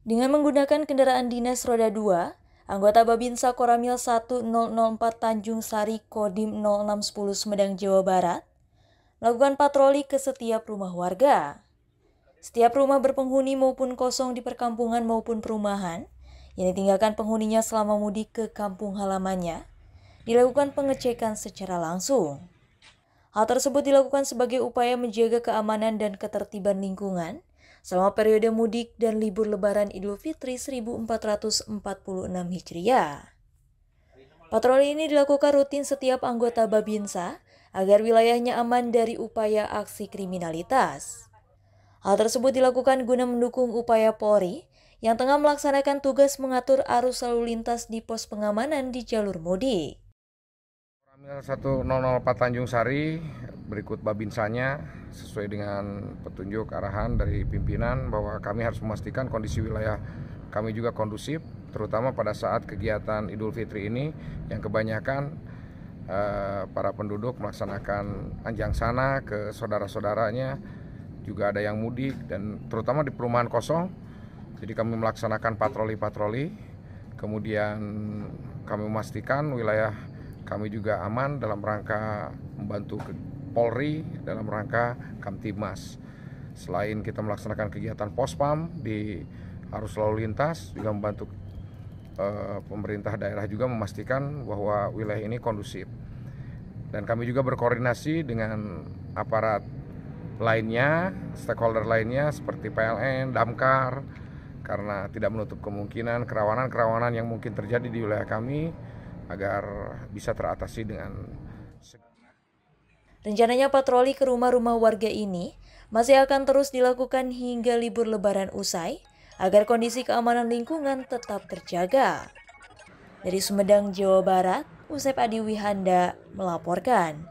Dengan menggunakan kendaraan dinas roda 2, anggota Babinsa Koramil 1004 Tanjung Sari Kodim 0610 Sumedang, Jawa Barat, melakukan patroli ke setiap rumah warga. Setiap rumah berpenghuni maupun kosong di perkampungan maupun perumahan yang ditinggalkan penghuninya selama mudik ke kampung halamannya, dilakukan pengecekan secara langsung. Hal tersebut dilakukan sebagai upaya menjaga keamanan dan ketertiban lingkungan selama periode mudik dan libur Lebaran Idul Fitri 1446 Hijriah. Patroli ini dilakukan rutin setiap anggota Babinsa agar wilayahnya aman dari upaya aksi kriminalitas. Hal tersebut dilakukan guna mendukung upaya Polri yang tengah melaksanakan tugas mengatur arus lalu lintas di pos pengamanan di jalur mudik. 1004 Tanjung Sari, berikut Babinsanya sesuai dengan petunjuk arahan dari pimpinan bahwa kami harus memastikan kondisi wilayah kami juga kondusif, terutama pada saat kegiatan Idul Fitri ini yang kebanyakan para penduduk melaksanakan anjang sana ke saudara-saudaranya, juga ada yang mudik dan terutama di perumahan kosong. Jadi kami melaksanakan patroli-patroli, kemudian kami memastikan wilayah kami juga aman dalam rangka membantu Polri dalam rangka Kamtibmas. Selain kita melaksanakan kegiatan pospam di arus lalu lintas, juga membantu pemerintah daerah juga memastikan bahwa wilayah ini kondusif. Dan kami juga berkoordinasi dengan aparat lainnya, stakeholder lainnya seperti PLN, Damkar, karena tidak menutup kemungkinan kerawanan-kerawanan yang mungkin terjadi di wilayah kami agar bisa teratasi dengan segera. Rencananya patroli ke rumah-rumah warga ini masih akan terus dilakukan hingga libur Lebaran usai agar kondisi keamanan lingkungan tetap terjaga. Dari Sumedang, Jawa Barat, Usep Adi Wihanda melaporkan.